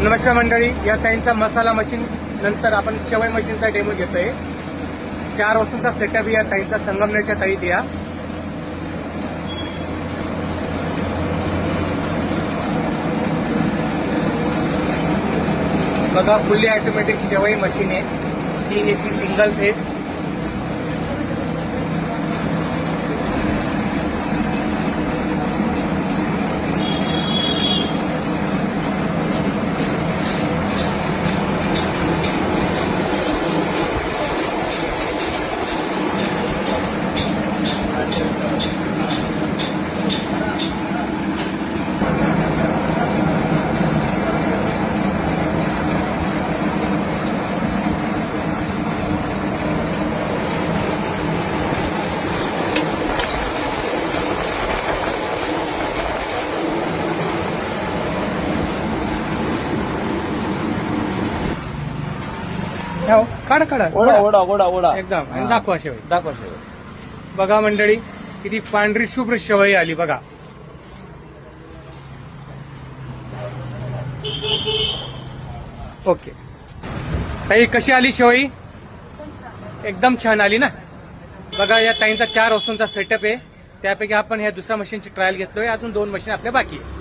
नमस्कार मंडळी, या ताईंचा मसाला मशीन नंतर आपण शेवई मशीनचा डेमो घेतोय। 4 वस्तूंचा सेटअप या ताईंचा संगमनेरच्या ताईत या। बघा, फुल्ली ऑटोमॅटिक शेवई मशीन आहे, 3 AC सिंगल फेज। काढा काढा, ओढा ओढा ओढा ओढा एकदम आणि दाखवा शेवई। दाखवा शेवई। बघा मंडळी, किती पांढरी शुभ्र शेवई आली बघा। ओके ताई, कशी आली शेवई? एकदम छान आली ना। बघा, या ताईंचा 4 वस्तूंचा सेटअप आहे, त्यापैकी आपण ह्या दुसऱ्या मशीनची ट्रायल घेतलोय, अजून 2 मशीन आपल्या बाकी आहे।